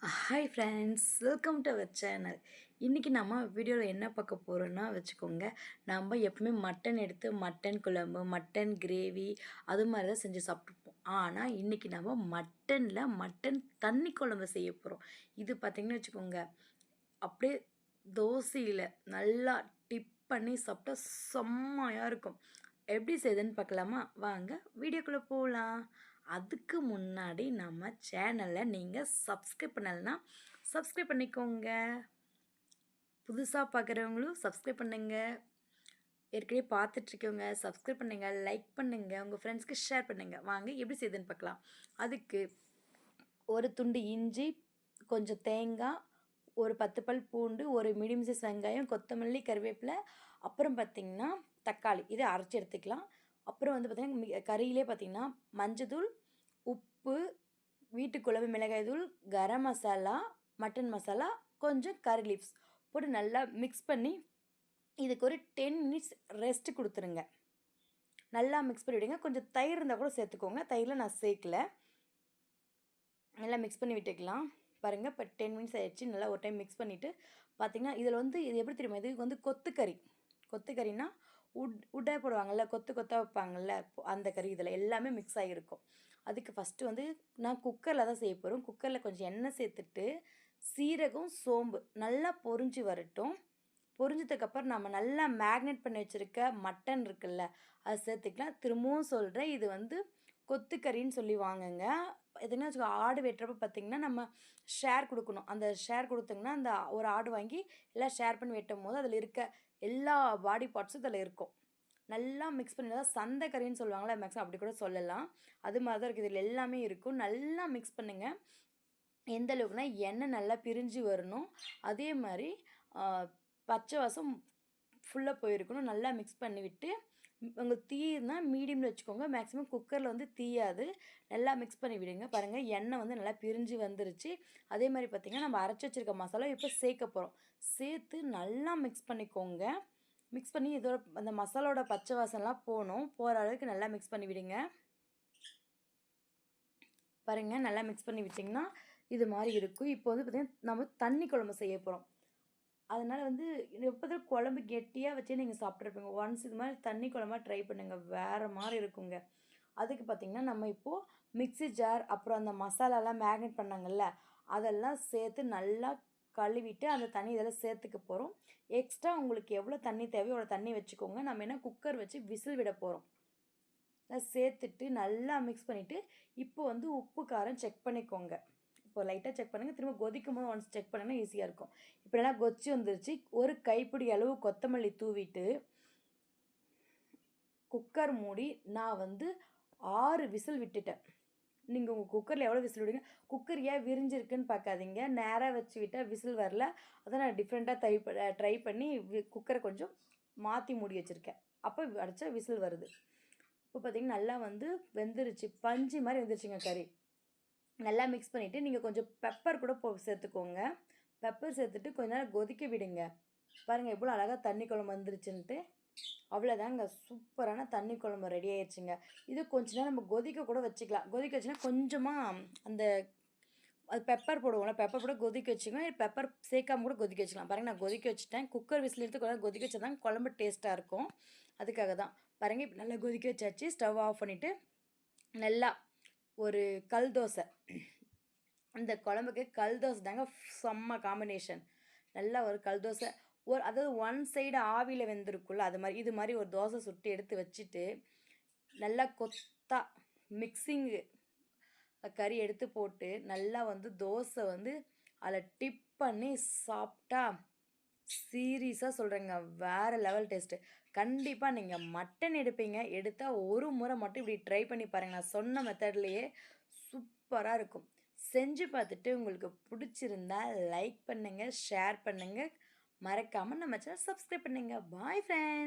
Hi friends, welcome to our channel. இன்றைக்கி நம்ம வீடியோவில் என்ன பார்க்க போகிறோன்னா வச்சுக்கோங்க, நம்ம எப்பவுமே மட்டன் எடுத்து மட்டன் குழம்பு, மட்டன் கிரேவி அது மாதிரி தான் செஞ்சு சாப்பிட்ருப்போம். ஆனால் இன்றைக்கி நம்ம மட்டன் தண்ணி குழம்பு செய்ய போகிறோம். இது பார்த்திங்கன்னு வச்சுக்கோங்க, அப்படியே தோசையில் நல்லா டிப் பண்ணி சாப்பிட்டா செம்மையாக இருக்கும். எப்படி செய்யுதுன்னு பார்க்கலாமா? வாங்க வீடியோக்குள்ளே போகலாம். அதுக்கு முன்னாடி நம்ம சேனலை நீங்கள் சப்ஸ்கிரைப் பண்ணலைன்னா சப்ஸ்கிரைப் பண்ணிக்கோங்க. புதுசாக பார்க்குறவங்களும் சப்ஸ்கிரைப் பண்ணுங்கள். ஏற்கனவே பார்த்துட்ருக்கவங்க சப்ஸ்கிரைப் பண்ணுங்கள், லைக் பண்ணுங்கள், உங்கள் ஃப்ரெண்ட்ஸ்க்கு ஷேர் பண்ணுங்கள். வாங்க எப்படி செய்யுதுன்னு பார்க்கலாம். அதுக்கு ஒரு துண்டு இஞ்சி, கொஞ்சம் தேங்காய், ஒரு 10 பல் பூண்டு, ஒரு மீடியம் சைஸ் வெங்காயம், கொத்தமல்லி, கருவேப்பிலை, அப்புறம் பார்த்திங்கன்னா தக்காளி, இதை அரைச்சி எடுத்துக்கலாம். அப்புறம் வந்து பார்த்திங்கன்னா கறியிலே பார்த்திங்கன்னா மஞ்சத்தூள், உப்பு, வீட்டு குழம்பு மிளகாய் தூள், கரம் மசாலா, மட்டன் மசாலா, கொஞ்சம் கறி லீவ்ஸ் போட்டு நல்லா மிக்ஸ் பண்ணி இதுக்கு ஒரு 10 மினிட்ஸ் ரெஸ்ட்டு கொடுத்துருங்க. நல்லா மிக்ஸ் பண்ணி விடுங்க. கொஞ்சம் தயிர் இருந்தால் கூட சேர்த்துக்கோங்க. தயிரில் நான் சேர்க்கல. நல்லா மிக்ஸ் பண்ணி விட்டுக்கலாம். பாருங்கள், இப்போ 10 மினிட்ஸ் ஆகிடுச்சு. நல்லா ஒரு டைம் மிக்ஸ் பண்ணிவிட்டு பார்த்திங்கன்னா இதில் வந்து இது எப்படி தெரியுமா, இது வந்து கொத்துக்கறினா உட்டே போடுவாங்கள்ல, கொத்தாக வைப்பாங்கள்ல, அந்த கறி இதில் எல்லாமே மிக்ஸ் ஆகியிருக்கும். அதுக்கு ஃபஸ்ட்டு வந்து நான் குக்கரில் தான் செய்ய போகிறோம். குக்கரில் கொஞ்சம் எண்ணெய் சேர்த்துட்டு சீரகம், சோம்பு நல்லா பொரிஞ்சு வரட்டும். பொரிஞ்சதுக்கப்புறம் நம்ம நல்லா மேக்னேட் பண்ணி வச்சுருக்க மட்டன் இருக்குல்ல, அதை சேர்த்துக்கலாம். திரும்பவும் சொல்கிறேன், இது வந்து கொத்துக்கறின்னு சொல்லி வாங்குங்க. எதுனா வச்சுக்கோ, ஆடு வெட்டுறப்ப பார்த்திங்கன்னா நம்ம ஷேர் கொடுக்கணும். அந்த ஷேர் கொடுத்தோங்கன்னா அந்த ஒரு ஆடு வாங்கி எல்லாம் ஷேர் பண்ணி வெட்டும் போது அதில் இருக்க எல்லா பாடி பார்ட்ஸும் இதில் இருக்கும். நல்லா மிக்ஸ் பண்ணி தான் சந்தை கறின்னு சொல்லுவாங்களே, மேக்ஸிமம் அப்படி கூட சொல்லலாம். அது மாதிரி தான் இருக்குது. இதில் எல்லாமே இருக்கும். நல்லா மிக்ஸ் பண்ணுங்கள். எந்த அளவுக்குனா எண்ணெய் நல்லா பிரிஞ்சு வரணும். அதே மாதிரி பச்சை வாசம் ஃபுல்லாக போயிருக்கணும். நல்லா மிக்ஸ் பண்ணிவிட்டு உங்களுக்கு தீனா மீடியமில் வச்சுக்கோங்க. மேக்ஸிமம் குக்கரில் வந்து தீயாது. நல்லா மிக்ஸ் பண்ணி விடுங்க. பாருங்கள், எண்ணெய் வந்து நல்லா பிரிஞ்சு வந்துருச்சு. அதே மாதிரி பார்த்திங்கன்னா நம்ம அரைச்சி வச்சுருக்க மசாலா இப்போ சேர்க்க போகிறோம். சேர்த்து நல்லா மிக்ஸ் பண்ணிக்கோங்க. மிக்ஸ் பண்ணி இதோட அந்த மசாலோட பச்சை வாசம்லாம் போகிற அளவுக்கு நல்லா மிக்ஸ் பண்ணி விடுங்க. பாருங்கள், நல்லா மிக்ஸ் பண்ணி விட்டிங்கன்னா இது மாதிரி இருக்கும். இப்போ வந்து பார்த்திங்கன்னா நம்ம தண்ணி குழம்பு செய்ய போகிறோம். அதனால் வந்து எப்போதும் குழம்பு கெட்டியாக வச்சே நீங்கள் சாப்பிட்ருப்பீங்க. ஒன்ஸ் இது மாதிரி தண்ணி குழம்பா ட்ரை பண்ணுங்கள், வேறு மாதிரி இருக்குங்க. அதுக்கு பார்த்திங்கன்னா நம்ம இப்போது மிக்ஸி ஜார், அப்புறம் அந்த மசாலாலாம் மேக்னேட் பண்ணாங்கல்ல, அதெல்லாம் சேர்த்து நல்லா கழுவிட்டு அந்த தண்ணி இதெல்லாம் சேர்த்துக்க போகிறோம். எக்ஸ்ட்ரா உங்களுக்கு எவ்வளோ தண்ணி தேவையோ அவ்வளோ தண்ணி வச்சுக்கோங்க. நம்ம என்ன குக்கர் வச்சு விசில் விட போகிறோம். சேர்த்துட்டு நல்லா மிக்ஸ் பண்ணிவிட்டு இப்போ வந்து உப்பு காரம் செக் பண்ணிக்கோங்க. இப்போ லைட்டாக செக் பண்ணுங்கள். திரும்ப கொதிக்கும் போது ஒன்ஸ் செக் பண்ணிங்கன்னா ஈஸியாக இருக்கும். இப்போ நல்லா கொதிச்சு வந்துருச்சு. ஒரு கைப்பிடி அளவு கொத்தமல்லி தூவிட்டு குக்கர் மூடி நான் வந்து 6 விசில் விட்டுட்டேன். நீங்கள் உங்கள் குக்கரில் எவ்வளோ விசில் விடுங்க. குக்கர் ஏன் விரிஞ்சிருக்குன்னு பார்க்காதீங்க. நேராக வச்சு விட்டால் விசில் வரல. அதான் நான் டிஃப்ரெண்ட்டாக ட்ரை பண்ணி குக்கரை கொஞ்சம் மாற்றி மூடி வச்சுருக்கேன். அப்போ அடித்தா விசில் வருது. இப்போ பார்த்திங்கன்னா நல்லா வந்து வெந்துருச்சு. பஞ்சு மாதிரி வெந்துருச்சுங்க கறி. நல்லா மிக்ஸ் பண்ணிவிட்டு நீங்கள் கொஞ்சம் பெப்பர் கூட சேர்த்துக்கோங்க. பெப்பர் சேர்த்துட்டு கொஞ்ச நேரம் கொதிக்க விடுங்க. பாருங்கள் எவ்வளோ அழகாக தண்ணி குழம்பு வந்துருச்சுன்ட்டு. அவ்வளோதாங்க, சூப்பரான தண்ணி குழம்பு ரெடி ஆயிடுச்சுங்க. இது கொஞ்ச நேரம் நம்ம கொதிக்க கூட வச்சுக்கலாம். கொதிக்க வச்சுன்னா கொஞ்சமாக அந்த அது பெப்பர் போடுவோம்ல, பெப்பர் கூட கொதிக்க வச்சுக்கோங்க. பெப்பர் சேர்க்காம கூட கொதிக்க வச்சுக்கலாம். பாருங்கள், நான் கொதிக்க வச்சுட்டேன். குக்கர் விசில் எடுத்து கொஞ்சம் கொதிக்க வச்சா தான் குழம்பு டேஸ்ட்டாக இருக்கும். அதுக்காக தான். பாருங்கள், இப்போ நல்லா கொதிக்க வச்சாச்சு. ஸ்டவ் ஆஃப் பண்ணிவிட்டு நல்லா ஒரு கல் தோசை, அந்த குழம்புக்கு கல் தோசை தாங்க செம்ம காம்பினேஷன். நல்லா ஒரு கல் தோசை, அதாவது ஒன் சைடு ஆவியில் வெந்திருக்குல்ல, அது மாதிரி இது மாதிரி ஒரு தோசை சுட்டு எடுத்து வச்சுட்டு நல்லா கொத்தா மிக்சிங்கு கறி எடுத்து போட்டு நல்லா வந்து தோசை வந்து அதில் டிப் பண்ணி சாப்பிட்டா சீரியஸாக சொல்கிறேங்க, வேறு லெவல் டேஸ்ட்டு. கண்டிப்பாக நீங்கள் மட்டன் எடுப்பீங்க, எடுத்தால் ஒரு முறை மட்டும் இப்படி ட்ரை பண்ணி பாருங்கள். நான் சொன்ன மெத்தட்லேயே சூப்பராக இருக்கும். செஞ்சு பார்த்துட்டு உங்களுக்கு பிடிச்சிருந்தா லைக் பண்ணுங்கள், ஷேர் பண்ணுங்கள், மறக்காமல் நம்ம சேனல் சப்ஸ்கிரைப் பண்ணுங்கள். Bye friends.